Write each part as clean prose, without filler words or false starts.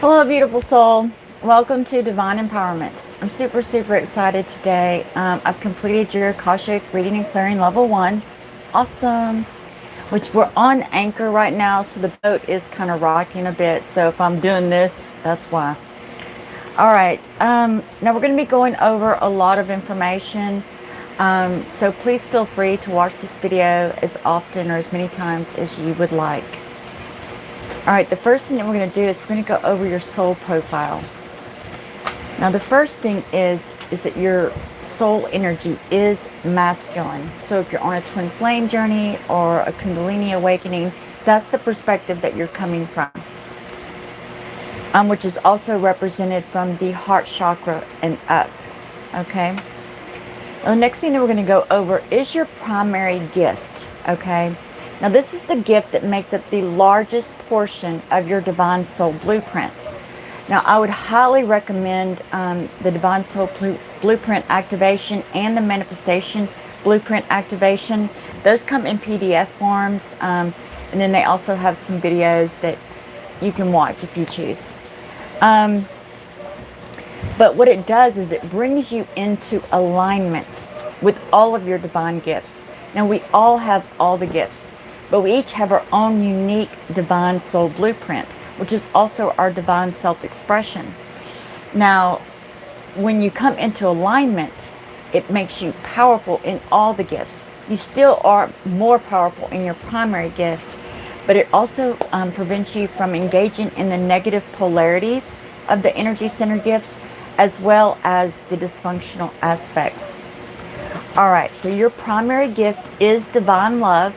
Hello, beautiful soul. Welcome to Divine Empowerment. I'm super excited today. I've completed your Akashic reading and clearing level 1. Awesome. Which we're on anchor right now, so the boat is kind of rocking a bit. So if I'm doing this, that's why. All right. Now we're going to be going over a lot of information. So please feel free to watch this video as often or as many times as you would like. All right, the first thing that we're going to do is we're going to go over your soul profile. Now, the first thing is that your soul energy is masculine. So if you're on a twin flame journey or a Kundalini awakening, that's the perspective that you're coming from, which is also represented from the heart chakra and up. Okay. Now, the next thing that we're going to go over is your primary gift. Okay. Now, this is the gift that makes up the largest portion of your Divine Soul Blueprint. Now, I would highly recommend the Divine Soul Blueprint activation and the Manifestation Blueprint activation. Those come in PDF forms, and then they also have some videos that you can watch if you choose. But what it does is it brings you into alignment with all of your divine gifts. Now, we all have all the gifts, but we each have our own unique Divine Soul Blueprint, which is also our divine self-expression. Now, when you come into alignment, it makes you powerful in all the gifts. You still are more powerful in your primary gift, but it also prevents you from engaging in the negative polarities of the energy center gifts, as well as the dysfunctional aspects. All right, so your primary gift is divine love.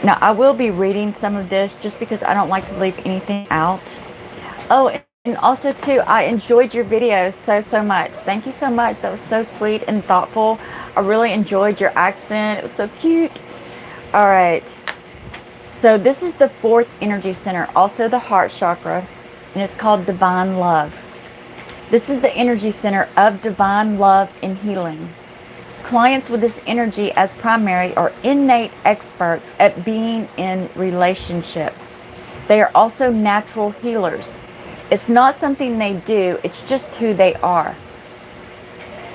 Now, I will be reading some of this just because I don't like to leave anything out. Oh, and also, too, I enjoyed your video so much. Thank you so much. That was so sweet and thoughtful. I really enjoyed your accent. It was so cute. All right. So this is the fourth energy center, also the heart chakra, and it's called Divine Love. This is the energy center of divine love and healing. Clients with this energy as primary are innate experts at being in relationship. They are also natural healers. It's not something they do, it's just who they are.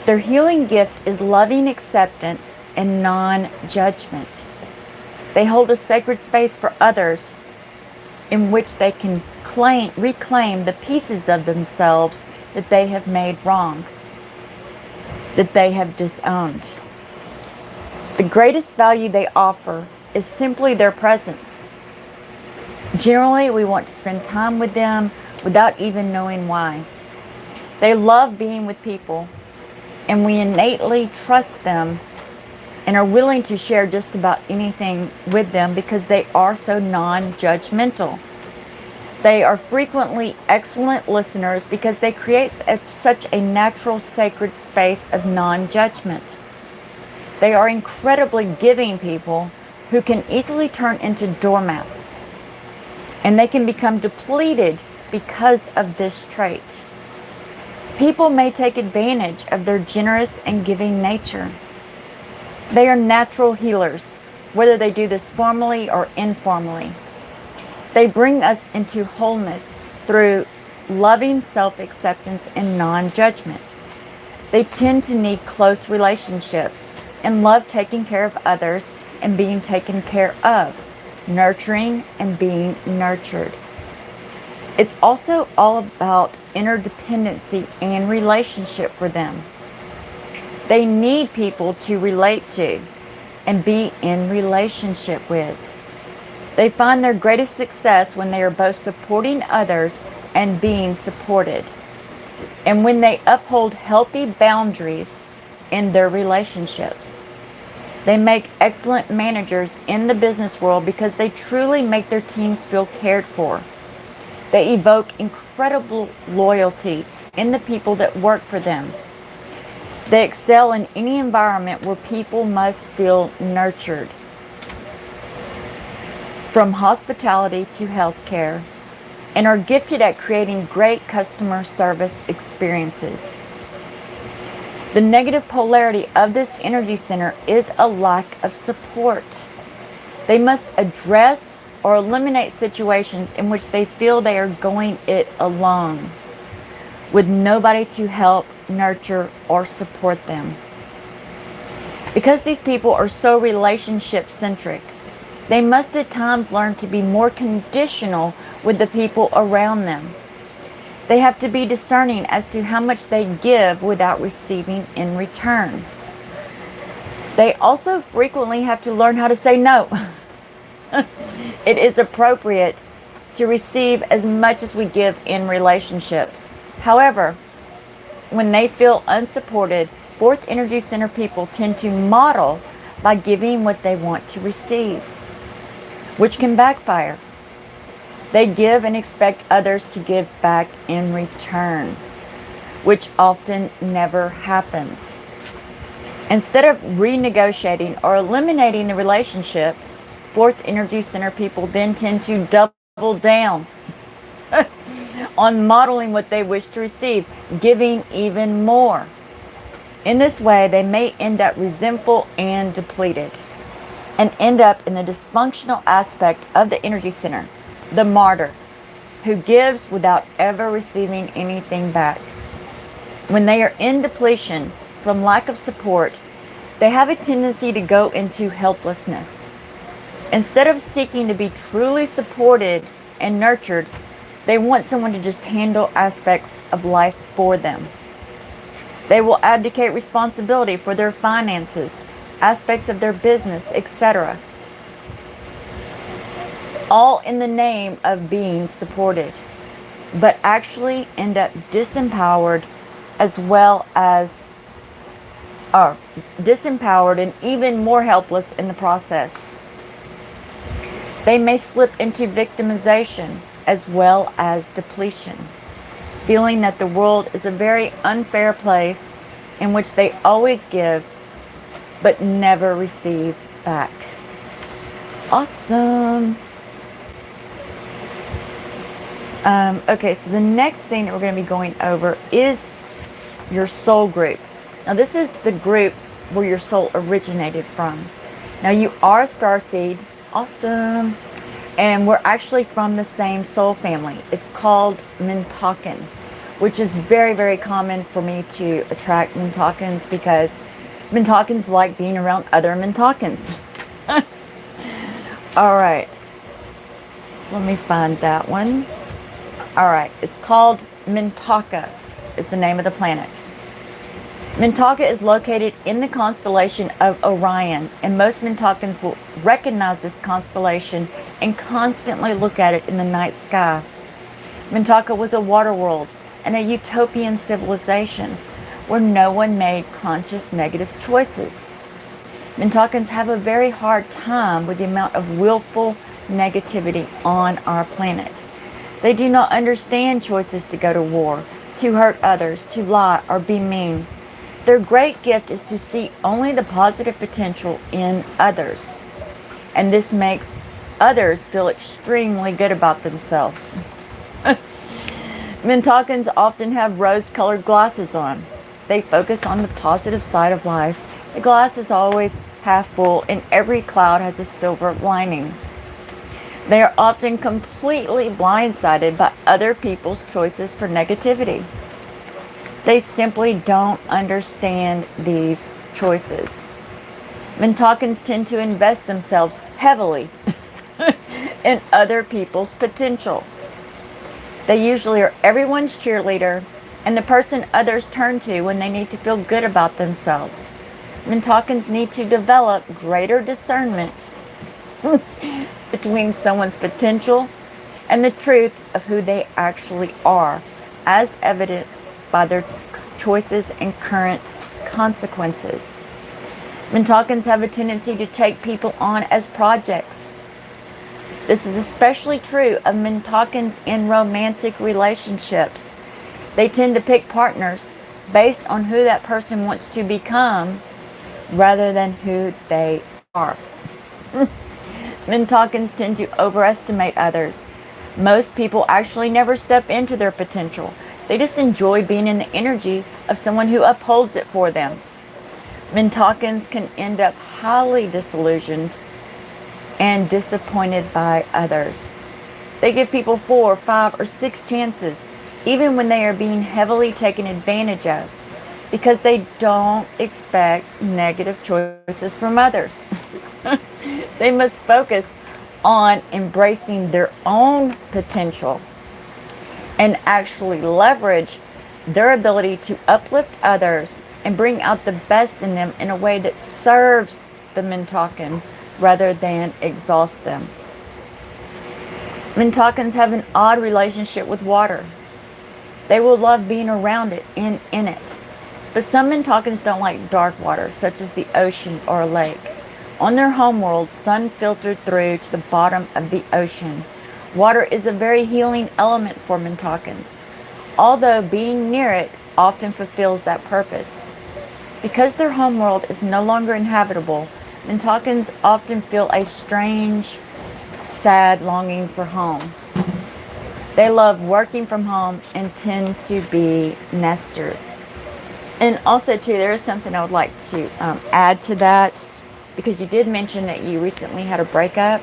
Their healing gift is loving acceptance and non-judgment. They hold a sacred space for others in which they can reclaim the pieces of themselves that they have made wrong, that they have disowned. The greatest value they offer is simply their presence. Generally, we want to spend time with them without even knowing why. They love being with people, and we innately trust them and are willing to share just about anything with them because they are so non-judgmental. They are frequently excellent listeners because they create such a natural, sacred space of non-judgment. They are incredibly giving people who can easily turn into doormats, and they can become depleted because of this trait. People may take advantage of their generous and giving nature. They are natural healers, whether they do this formally or informally. They bring us into wholeness through loving self-acceptance and non-judgment. They tend to need close relationships and love taking care of others and being taken care of, nurturing and being nurtured. It's also all about interdependency and relationship for them. They need people to relate to and be in relationship with. They find their greatest success when they are both supporting others and being supported, and when they uphold healthy boundaries in their relationships. They make excellent managers in the business world because they truly make their teams feel cared for. They evoke incredible loyalty in the people that work for them. They excel in any environment where people must feel nurtured. From hospitality to healthcare, and are gifted at creating great customer service experiences. The negative polarity of this energy center is a lack of support. They must address or eliminate situations in which they feel they are going it alone, with nobody to help, nurture, or support them. Because these people are so relationship centric, they must at times learn to be more conditional with the people around them. They have to be discerning as to how much they give without receiving in return. They also frequently have to learn how to say no. It is appropriate to receive as much as we give in relationships. However, when they feel unsupported, fourth energy center people tend to model by giving what they want to receive, which can backfire. They give and expect others to give back in return, which often never happens. Instead of renegotiating or eliminating the relationship, fourth energy center people then tend to double down on modeling what they wish to receive, giving even more. In this way, they may end up resentful and depleted, and end up in the dysfunctional aspect of the energy center, the martyr, who gives without ever receiving anything back. When they are in depletion from lack of support, they have a tendency to go into helplessness. Instead of seeking to be truly supported and nurtured, they want someone to just handle aspects of life for them. They will abdicate responsibility for their finances, aspects of their business, etc., all in the name of being supported, but actually end up disempowered as well as disempowered and even more helpless in the process. They may slip into victimization as well as depletion, feeling that the world is a very unfair place in which they always give but never receive back. Awesome. Okay, so the next thing that we're going to be going over is your soul group. Now, this is the group where your soul originated from. Now, you are a starseed. Awesome. And we're actually from the same soul family. It's called Mintakan, which is very, very common for me to attract Mintakans because Mintakans like being around other Mintakans. All right. So let me find that one. All right. It's called Mintaka is the name of the planet. Mintaka is located in the constellation of Orion, and most Mintakans will recognize this constellation and constantly look at it in the night sky. Mintaka was a water world and a utopian civilization where no one made conscious negative choices. Mintakans have a very hard time with the amount of willful negativity on our planet. They do not understand choices to go to war, to hurt others, to lie, or be mean. Their great gift is to see only the positive potential in others, and this makes others feel extremely good about themselves. Mintakans often have rose-colored glasses on. They focus on the positive side of life. The glass is always half full, and every cloud has a silver lining. They are often completely blindsided by other people's choices for negativity. They simply don't understand these choices. Mintakans tend to invest themselves heavily in other people's potential. They usually are everyone's cheerleader and the person others turn to when they need to feel good about themselves. Mintakans need to develop greater discernment between someone's potential and the truth of who they actually are, as evidenced by their choices and current consequences. Mintakans have a tendency to take people on as projects. This is especially true of Mintakans in romantic relationships. They tend to pick partners based on who that person wants to become rather than who they are. Mintakans tend to overestimate others. Most people actually never step into their potential. They just enjoy being in the energy of someone who upholds it for them. Mintakans can end up highly disillusioned and disappointed by others. They give people 4, 5, or 6 chances, even when they are being heavily taken advantage of, because they don't expect negative choices from others. They must focus on embracing their own potential and actually leverage their ability to uplift others and bring out the best in them in a way that serves the Mintakan rather than exhaust them. Mintakans have an odd relationship with water. They will love being around it and in it. But some Mintakans don't like dark water, such as the ocean or a lake. On their homeworld, sun filtered through to the bottom of the ocean. Water is a very healing element for Mintakans, although being near it often fulfills that purpose. Because their homeworld is no longer inhabitable, Mintakans often feel a strange, sad longing for home. They love working from home and tend to be nesters. And also, too, there is something I would like to add to that, because you did mention that you recently had a breakup.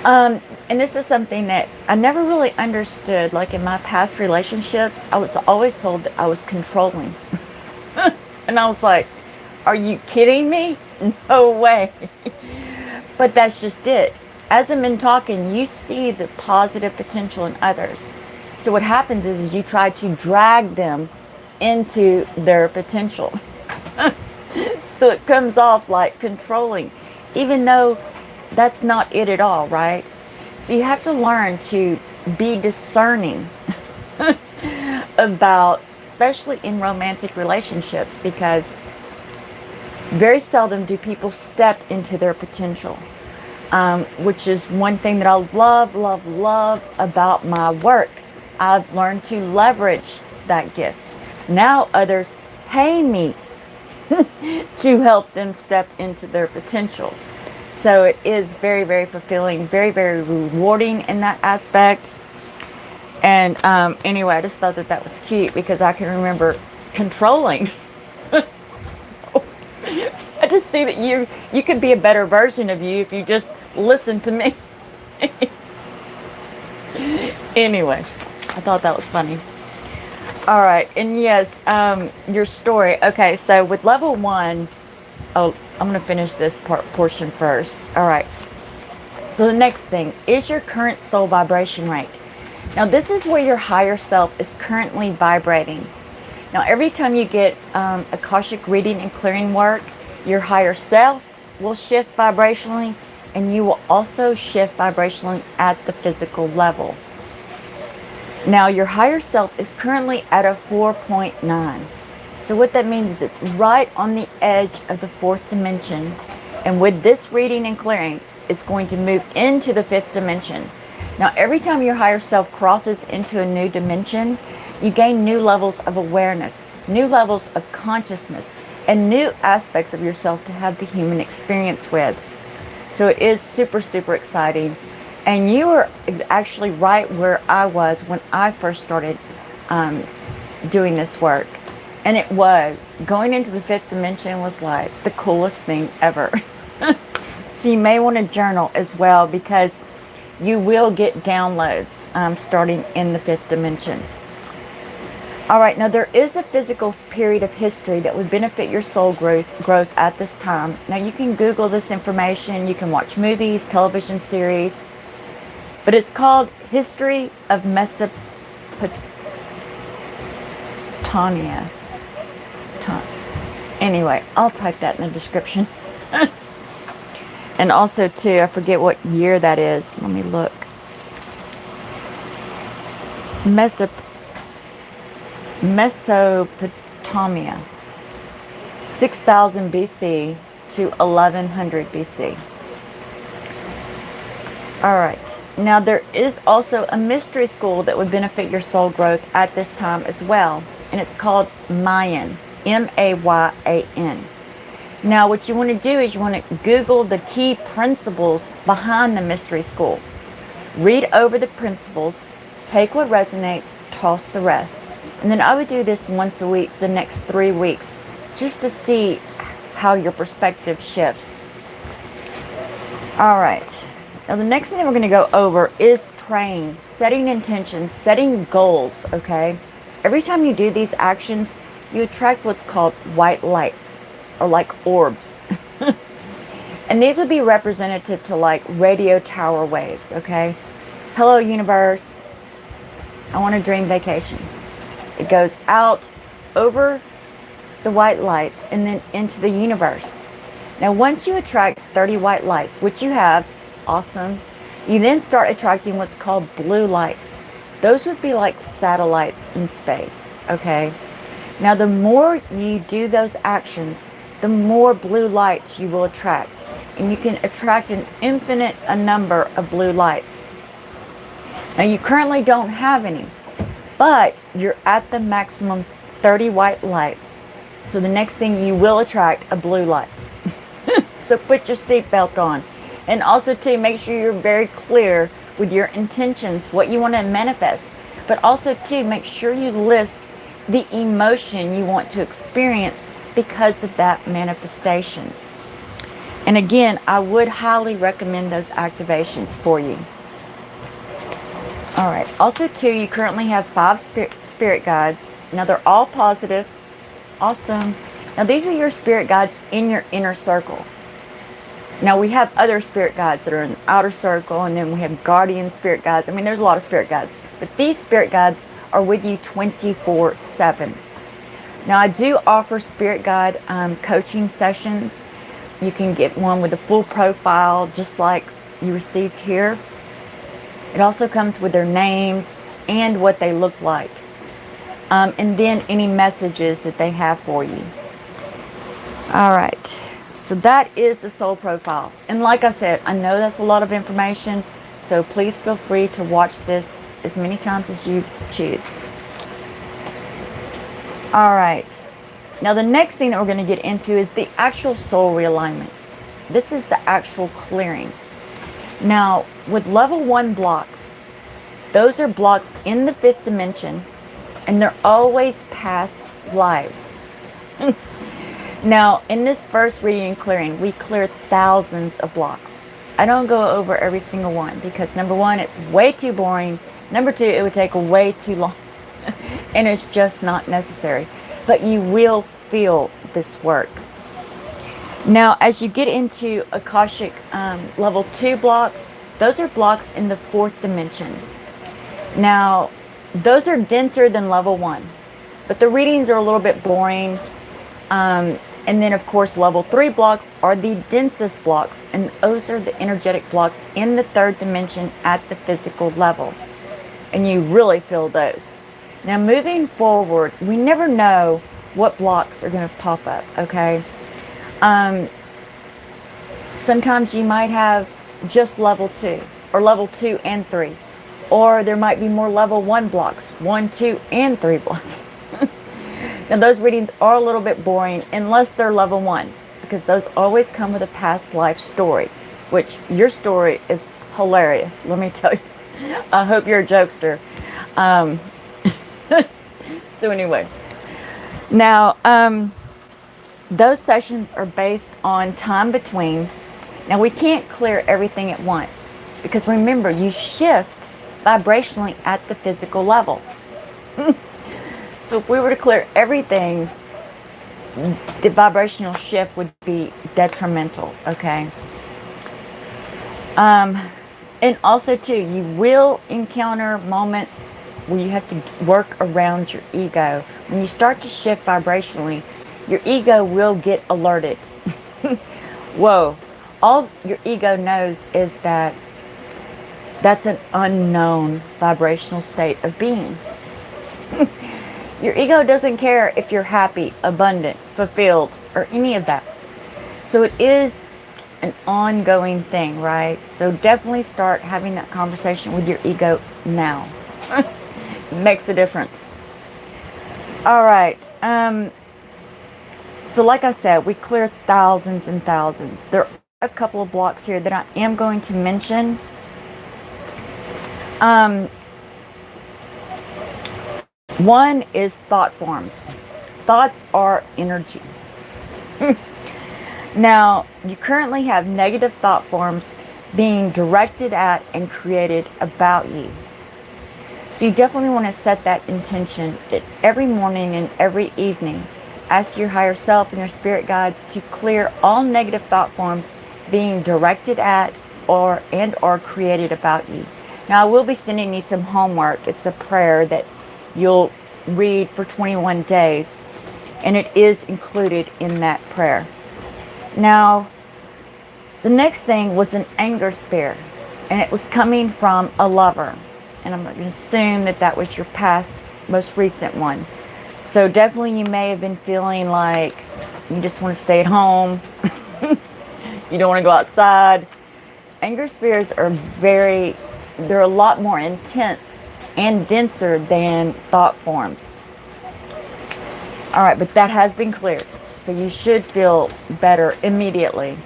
And this is something that I never really understood. Like in my past relationships, I was always told that I was controlling. And I was like, are you kidding me? No way. But that's just it. As a Mintakan, you see the positive potential in others. So what happens is you try to drag them into their potential. So it comes off like controlling, even though that's not it at all, right? So you have to learn to be discerning about, especially in romantic relationships, because very seldom do people step into their potential, which is one thing that I love about my work. I've learned to leverage that gift. Now others pay me to help them step into their potential. So it is very, very fulfilling, very, very rewarding in that aspect. And anyway, I just thought that that was cute, because I can remember controlling. I just see that you could be a better version of you if you just listen to me. Anyway, I thought that was funny. All right, and yes, your story. Okay, so with level 1, oh, I'm going to finish this portion first. All right. So the next thing is your current soul vibration rate. Now, this is where your higher self is currently vibrating. Now, every time you get Akashic reading and clearing work, your higher self will shift vibrationally, and you will also shift vibrationally at the physical level. Now, your higher self is currently at a 4.9. So what that means is it's right on the edge of the 4th dimension. And with this reading and clearing, it's going to move into the 5th dimension. Now, every time your higher self crosses into a new dimension, you gain new levels of awareness, new levels of consciousness, and new aspects of yourself to have the human experience with. So it is super, super exciting. And you are actually right where I was when I first started doing this work. And it was, going into the 5th dimension was like the coolest thing ever. So you may want to journal as well, because you will get downloads starting in the 5th dimension. All right, now there is a physical period of history that would benefit your soul growth at this time. Now you can Google this information, you can watch movies, television series, but it's called History of Mesopotamia. Anyway, I'll type that in the description. And also, too, I forget what year that is. Let me look. It's Mesopotamia. 6000 BC to 1100 BC. All right. Now, there is also a mystery school that would benefit your soul growth at this time as well. And it's called Mayan. Mayan. Now, what you want to do is you want to Google the key principles behind the mystery school. Read over the principles, take what resonates, toss the rest. And then I would do this once a week for the next 3 weeks, just to see how your perspective shifts. All right. Now the next thing we're going to go over is praying, setting intentions, setting goals, okay? Every time you do these actions, you attract what's called white lights, or like orbs. And these would be representative to like radio tower waves, okay? Hello, universe. I want a dream vacation. It goes out over the white lights and then into the universe. Now, once you attract 30 white lights, which you have, awesome, you then start attracting what's called blue lights. Those would be like satellites in space, okay? Now, the more you do those actions, the more blue lights you will attract. And you can attract an infinite number of blue lights. Now, you currently don't have any, but you're at the maximum 30 white lights. So the next thing, you will attract a blue light. So put your seatbelt on. And also too, make sure you're very clear with your intentions, what you want to manifest. But also too, make sure you list the emotion you want to experience because of that manifestation. And again, I would highly recommend those activations for you. All right. Also too, you currently have 5 spirit guides. Now they're all positive. Awesome. Now these are your spirit guides in your inner circle. Now we have other spirit guides that are in the outer circle, and then we have guardian spirit guides. I mean, there's a lot of spirit guides, but these spirit guides are with you 24/7. Now I do offer spirit guide coaching sessions. You can get one with a full profile, just like you received here. It also comes with their names and what they look like. And then any messages that they have for you. All right. So that is the soul profile. And like I said, I know that's a lot of information. So please feel free to watch this as many times as you choose. All right. Now the next thing that we're going to get into is the actual soul realignment. This is the actual clearing. Now with level 1 blocks, those are blocks in the 5th dimension, and they're always past lives. Now in this first reading and clearing, we clear thousands of blocks. I don't go over every single one because number 1, it's way too boring. Number 2, it would take way too long. And it's just not necessary. But you will feel this work. Now, as you get into Akashic level 2 blocks, those are blocks in the 4th dimension. Now, those are denser than level 1, but the readings are a little bit boring. And then, of course, level 3 blocks are the densest blocks, and those are the energetic blocks in the 3rd dimension at the physical level. And you really feel those. Now, moving forward, we never know what blocks are going to pop up, okay? Sometimes you might have just level 2, or level 2 and 3. Or there might be more level 1 blocks, 1, 2, and 3 blocks. Now, those readings are a little bit boring unless they're level 1s, because those always come with a past life story, which your story is hilarious, let me tell you. I hope you're a jokester. So anyway, now those sessions are based on time between. Now we can't clear everything at once because remember, you shift vibrationally at the physical level. So if we were to clear everything, the vibrational shift would be detrimental, okay? And also too, you will encounter moments where you have to work around your ego. When you start to shift vibrationally, your ego will get alerted. Whoa, all your ego knows is that that's an unknown vibrational state of being. Your ego doesn't care if you're happy, abundant, fulfilled, or any of that. So it is an ongoing thing, right? So definitely start having that conversation with your ego now. Makes a difference. All right. So like I said, we clear thousands and thousands. There are a couple of blocks here that I am going to mention. One is thought forms. Thoughts are energy. Now, you currently have negative thought forms being directed at and created about you. So you definitely want to set that intention that every morning and every evening. Ask your higher self and your spirit guides to clear all negative thought forms being directed at or created about you. Now I will be sending you some homework. It's a prayer that you'll read for 21 days, and it is included in that prayer. Now, the next thing was an anger spirit, and it was coming from a lover. And I'm going to assume that that was your past, most recent one. So definitely you may have been feeling like you just want to stay at home. You don't want to go outside. Anger spirits are they're a lot more intense and denser than thought forms. All right, but that has been cleared. So you should feel better immediately.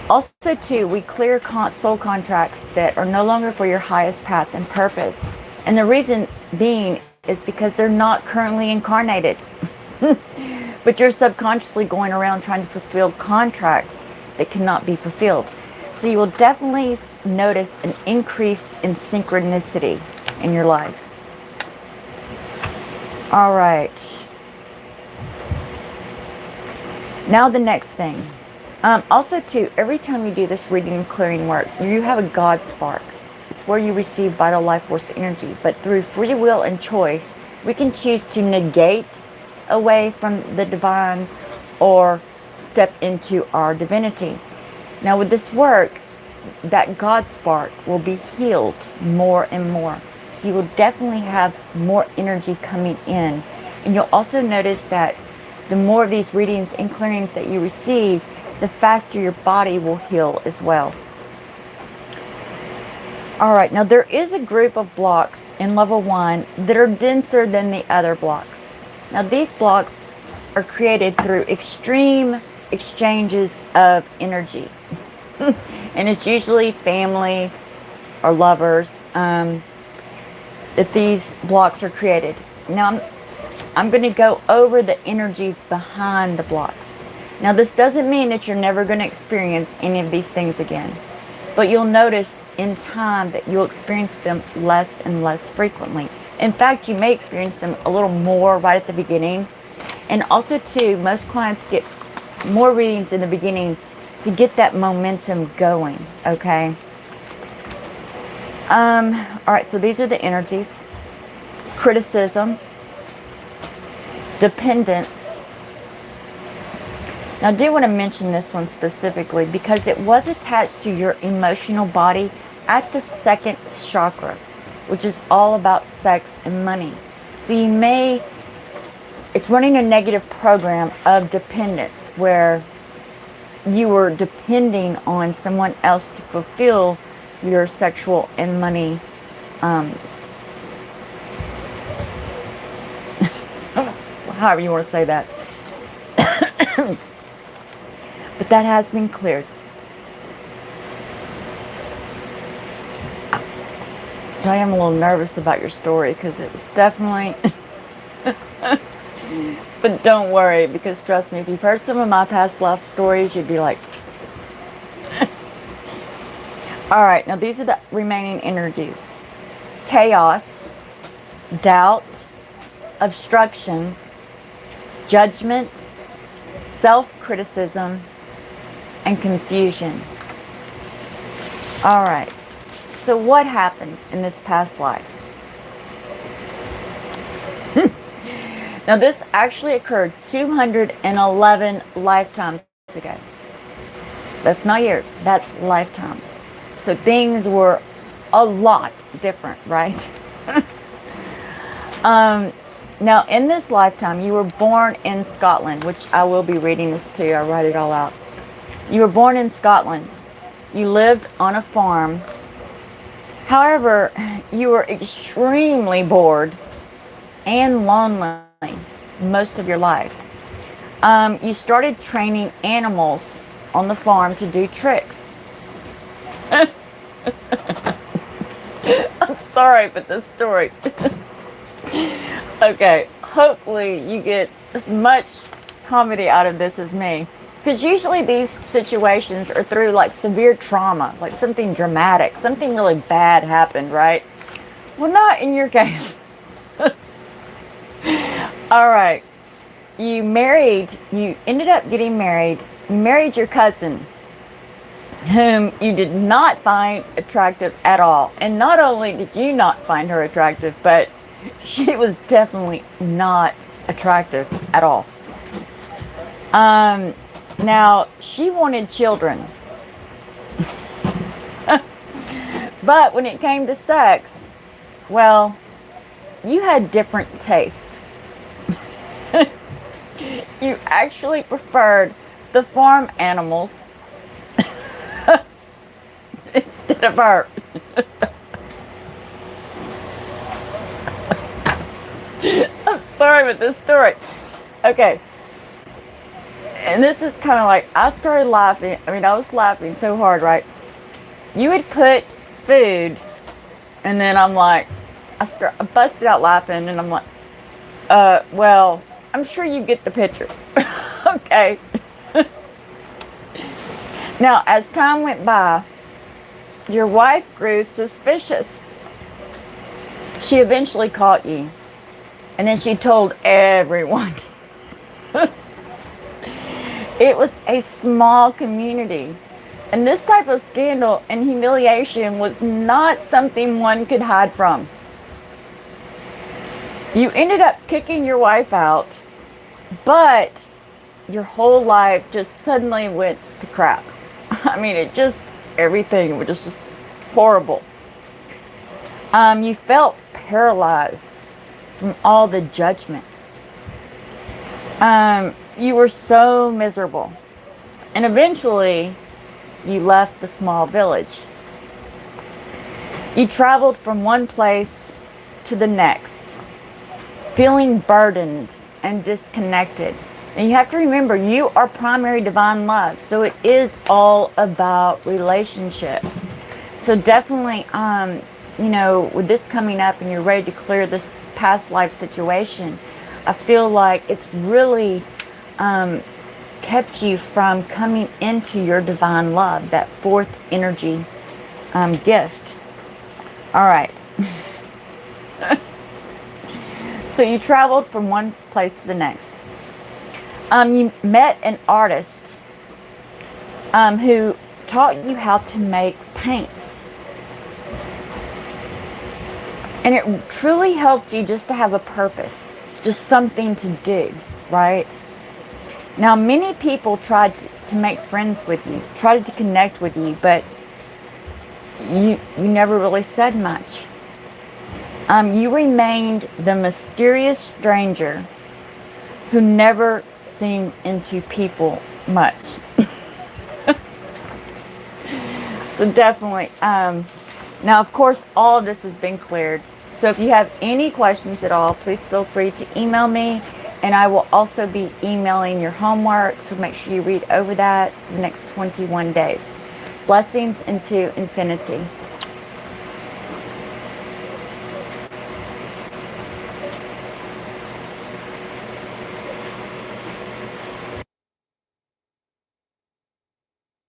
Also, too, we clear soul contracts that are no longer for your highest path and purpose. And the reason being is because they're not currently incarnated. But you're subconsciously going around trying to fulfill contracts that cannot be fulfilled. So you will definitely notice an increase in synchronicity in your life. All right. Now the next thing. Also, too, every time you do this reading and clearing work, you have a God spark. It's where you receive vital life force energy. But through free will and choice, we can choose to negate away from the divine or step into our divinity. Now, with this work, that God spark will be healed more and more. So you will definitely have more energy coming in. And you'll also notice that the more of these readings and clearings that you receive, the faster your body will heal as well. All right, now there is a group of blocks in level 1 that are denser than the other blocks. Now these blocks are created through extreme exchanges of energy. And it's usually family or lovers that these blocks are created. Now I'm going to go over the energies behind the blocks. Now this doesn't mean that you're never going to experience any of these things again. But you'll notice in time that you'll experience them less and less frequently. In fact, you may experience them a little more right at the beginning. And also too, most clients get more readings in the beginning to get that momentum going, okay? All right, so these are the energies. Criticism, dependence. Now, I do want to mention this one specifically because it was attached to your emotional body at the second chakra, which is all about sex and money. So it's running a negative program of dependence where you were depending on someone else to fulfill your sexual and money however you want to say that. But that has been cleared. So I am a little nervous about your story because it was definitely but don't worry, because trust me, if you've heard some of my past life stories, you'd be like all right, now these are the remaining energies. Chaos, doubt, obstruction, judgment, self-criticism, and confusion. All right, so what happened in this past life? Now this actually occurred 211 lifetimes ago. That's not years, that's lifetimes. So things were a lot different, right? Now in this lifetime, you were born in Scotland, which I will be reading this to you. I write it all out. You were born in Scotland. You lived on a farm. However, you were extremely bored and lonely most of your life. You started training animals on the farm to do tricks. I'm sorry, but this story. Okay, hopefully you get as much comedy out of this as me. Because usually these situations are through like severe trauma, like something dramatic, something really bad happened, right? Well, not in your case. All right. You ended up getting married. You married your cousin, whom you did not find attractive at all. And not only did you not find her attractive, but she was definitely not attractive at all. Now, she wanted children. But when it came to sex, well, you had different tastes. You actually preferred the farm animals instead of her. I'm sorry with this story. Okay. And this is kind of like, I started laughing. I mean, I was laughing so hard, right? You would put food, and then I'm like, I busted out laughing, and I'm like, well, I'm sure you get the picture. Okay. Now, as time went by, your wife grew suspicious. She eventually caught you, and then she told everyone. It was a small community, and this type of scandal and humiliation was not something one could hide from. You ended up kicking your wife out, but your whole life just suddenly went to crap. I mean, everything was just horrible. You felt paralyzed from all the judgment. You were so miserable. And eventually, you left the small village. You traveled from one place to the next, feeling burdened and disconnected. And you have to remember, you are primary divine love. So it is all about relationship. So definitely, with this coming up and you're ready to clear this past life situation, I feel like it's really kept you from coming into your divine love, that fourth energy gift. All right. So you traveled from one place to the next. You met an artist who taught you how to make paints. And it truly helped you just to have a purpose, just something to do, right? Now, many people tried to make friends with you, tried to connect with you, but you never really said much. You remained the mysterious stranger who never seemed into people much. So definitely. Now, of course, all of this has been cleared. So if you have any questions at all, please feel free to email me. And I will also be emailing your homework. So make sure you read over that for the next 21 days. Blessings into infinity.